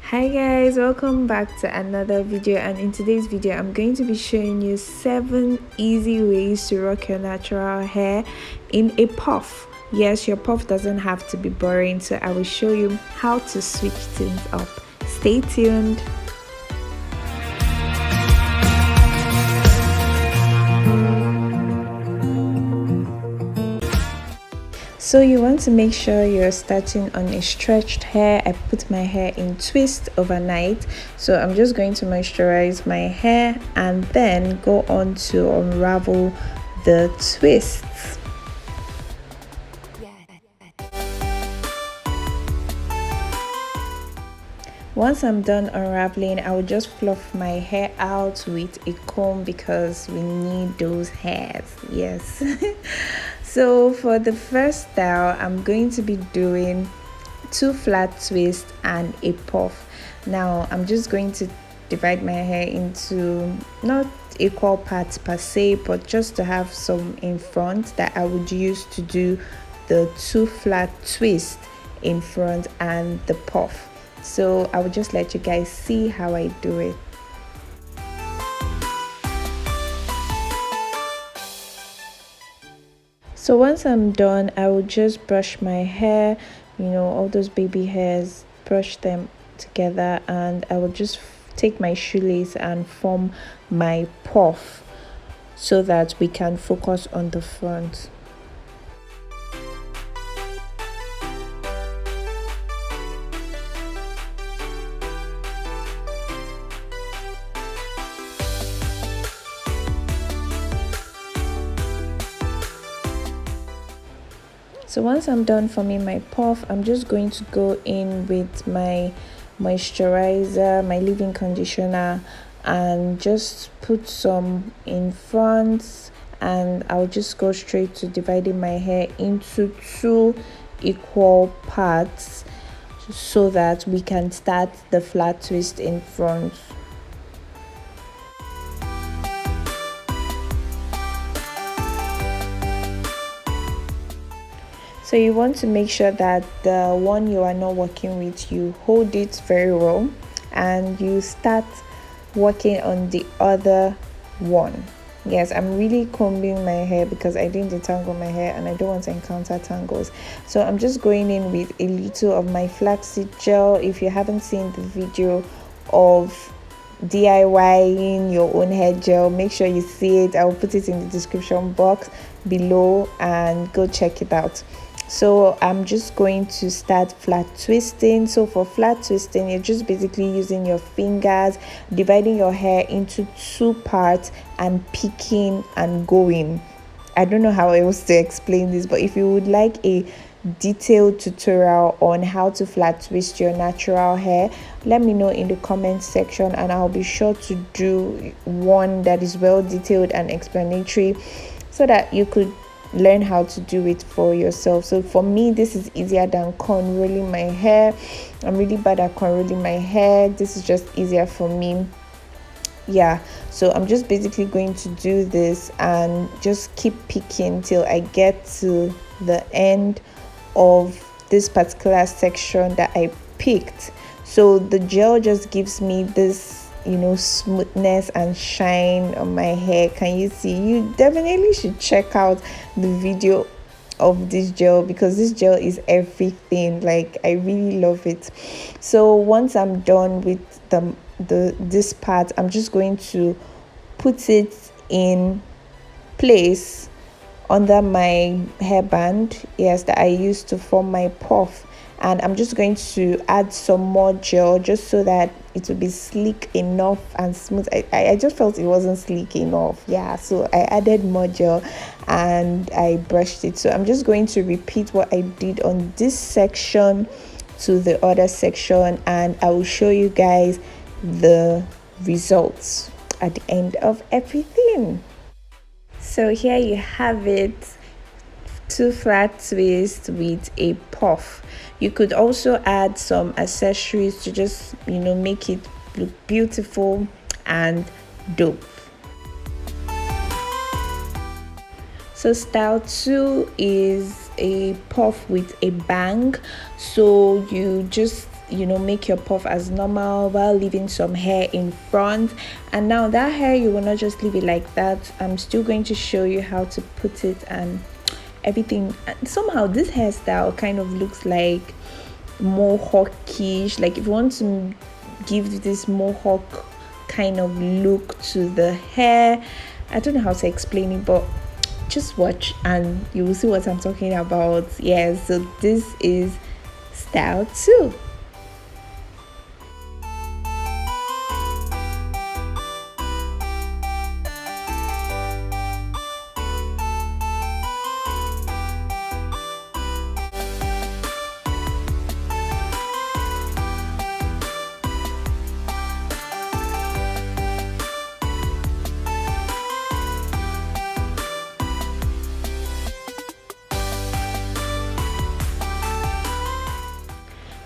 Hi guys, welcome back to another video, and in today's video I'm going to be showing you 7 easy ways to rock your natural hair in a puff. Yes, your puff doesn't have to be boring, so I will show you how to switch things up. Stay tuned. So you want to make sure you're starting on a stretched hair. I put my hair in twist overnight, so I'm just going to moisturize my hair and then go on to unravel the twists. Once I'm done unraveling, I will just fluff my hair out with a comb because we need those hairs. Yes. So for the first style, I'm going to be doing 2 flat twists and a puff. Now I'm just going to divide my hair into not equal parts per se, but just to have some in front that I would use to do the 2 flat twists in front and the puff. So I will just let you guys see how I do it. So once I'm done, I will just brush my hair, all those baby hairs, brush them together, and I will just take my shoelace and form my puff so that we can focus on the front. So once I'm done forming my puff, I'm just going to go in with my moisturizer, my leave-in conditioner, and just put some in front, and I'll just go straight to dividing my hair into 2 equal parts so that we can start the flat twist in front. So you want to make sure that the one you are not working with, you hold it very well and you start working on the other one. Yes, I'm really combing my hair because I didn't detangle my hair and I don't want to encounter tangles. So I'm just going in with a little of my flaxseed gel. If you haven't seen the video of DIYing your own hair gel, make sure you see it. I will put it in the description box below and go check it out. So I'm just going to start flat twisting. So for flat twisting, you're just basically using your fingers, dividing your hair into 2 parts and picking and going. I don't know how else to explain this, but if you would like a detailed tutorial on how to flat twist your natural hair, let me know in the comment section and I'll be sure to do one that is well detailed and explanatory so that you could learn how to do it for yourself. So for me, this is easier than cornrolling my hair. I'm really bad at cornrolling my hair. This is just easier for me. Yeah, so I'm just basically going to do this and just keep picking till I get to the end of this particular section that I picked. So the gel just gives me this smoothness and shine on my hair. Can you see? You definitely should check out the video of this gel because this gel is everything. Like, I really love it. So once I'm done with this part, I'm just going to put it in place under my hairband, yes, that I used to form my puff. And I'm just going to add some more gel just so that it will be sleek enough and smooth. I just felt it wasn't sleek enough. Yeah, so I added more gel and I brushed it. So I'm just going to repeat what I did on this section to the other section, and I will show you guys the results at the end of everything. So here you have it, 2 flat twists with a puff. You could also add some accessories to just make it look beautiful and dope. So style 2 is a puff with a bang. So you just make your puff as normal while leaving some hair in front. And now that hair, you will not just leave it like that. I'm still going to show you how to put it and everything. Somehow this hairstyle kind of looks like mohawkish. Like if you want to give this mohawk kind of look to the hair, I don't know how to explain it, but just watch and you will see what I'm talking about. So this is style 2.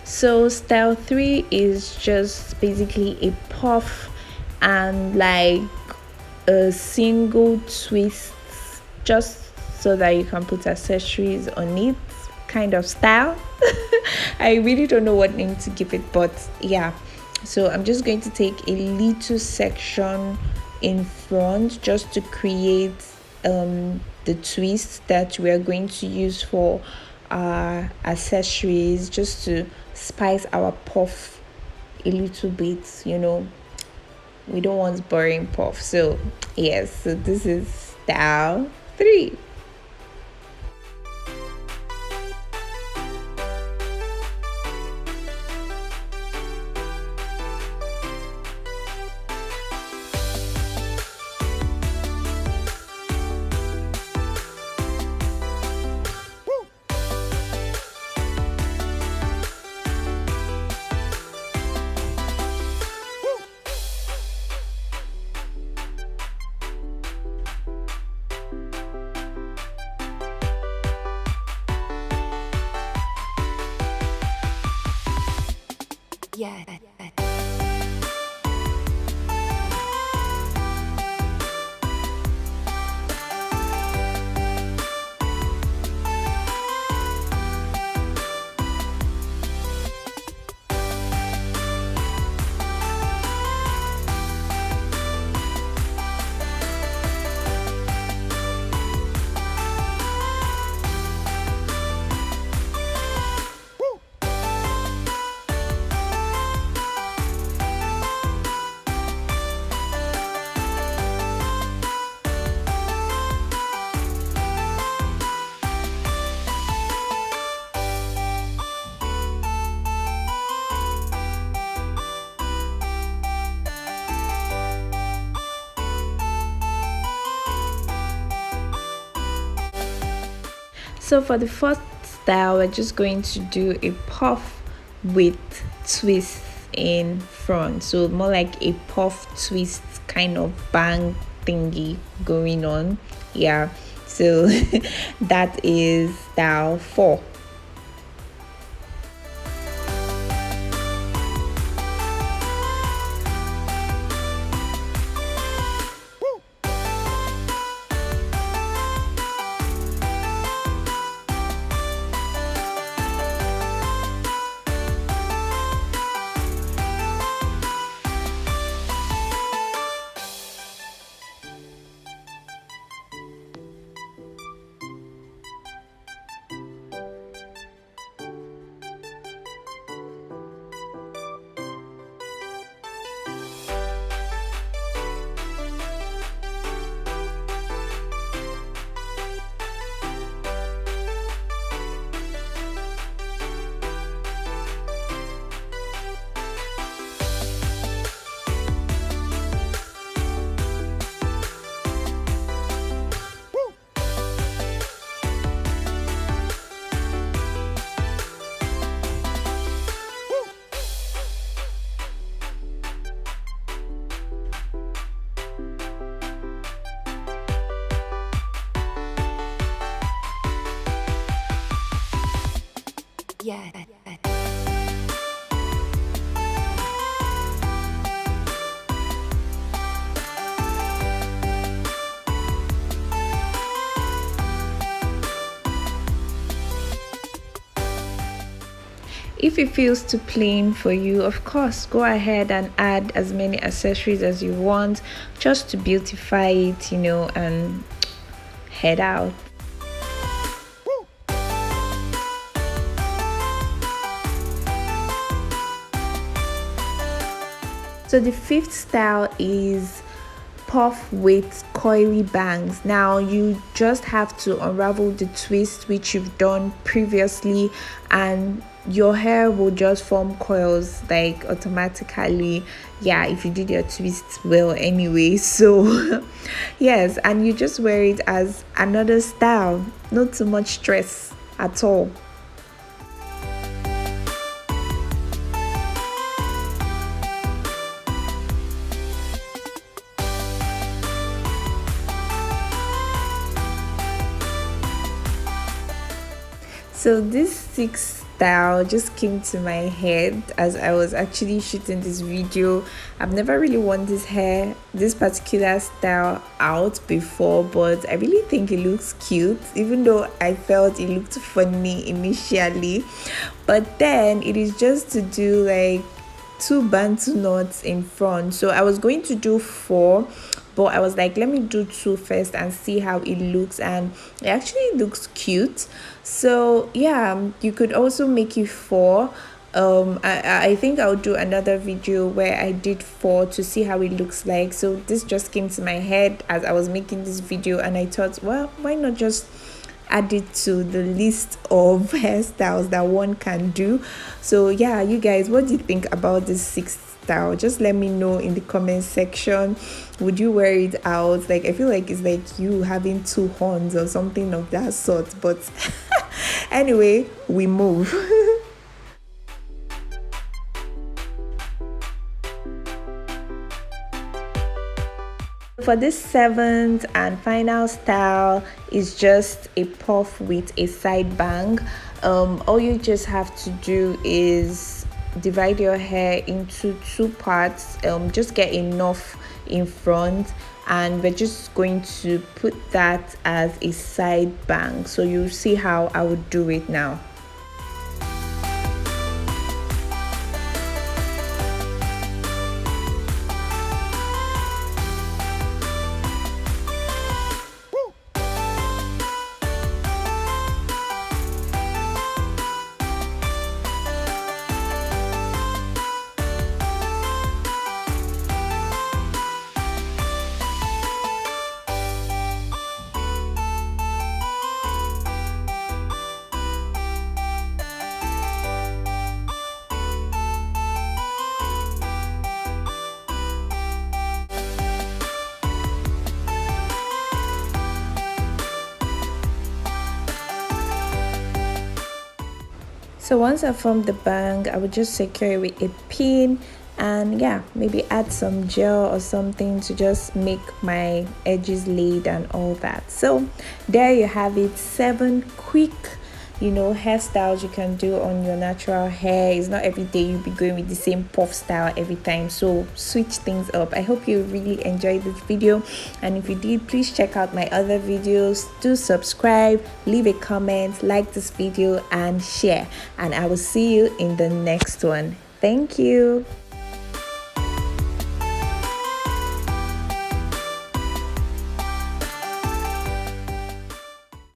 So style 3 is just basically a puff and like a single twist, just so that you can put accessories on it, kind of style. I really don't know what name to give it, but yeah. So I'm just going to take a little section in front just to create the twist that we are going to use for our accessories, just to spice our puff a little bit. We don't want boring puff. So yes, so this is style 3. Yeah. So for the first style, we're just going to do a puff with twists in front. So more like a puff twist kind of bang thingy going on. Yeah. So that is style 4. Yeah. If it feels too plain for you, of course, go ahead and add as many accessories as you want just to beautify it, and head out. So the fifth style is puff with coily bangs. Now you just have to unravel the twist which you've done previously, and your hair will just form coils like automatically. Yeah, if you did your twist well anyway. So yes, and you just wear it as another style. Not too much stress at all. So this sixth style just came to my head as I was actually shooting this video. I've never really worn this particular style out before, but I really think it looks cute, even though I felt it looked funny initially. But then it is just to do like 2 BANTU knots in front. So I was going to do 4, but I was like, let me do 2 first and see how it looks, and it actually looks cute. So yeah, you could also make it 4. I think I'll do another video where I did 4 to see how it looks like. So this just came to my head as I was making this video, and I thought, well, why not just add it to the list of hairstyles that one can do. So yeah, you guys, what do you think about this sixth style? Just let me know in the comment section. Would you wear it out? Like, I feel like it's like you having 2 horns or something of that sort, but anyway, we move. For this 7th and final style is just a puff with a side bang. All you just have to do is divide your hair into 2 parts. Just get enough in front, and we're just going to put that as a side bang. So you'll see how I would do it now. So once I form the bang, I would just secure it with a pin, and yeah, maybe add some gel or something to just make my edges laid and all that. So there you have it, 7 quick hairstyles you can do on your natural hair. It's not every day you'll be going with the same puff style every time, so switch things up. I hope you really enjoyed this video, and if you did, please check out my other videos. Do subscribe, leave a comment, like this video and share, and I will see you in the next one. Thank you.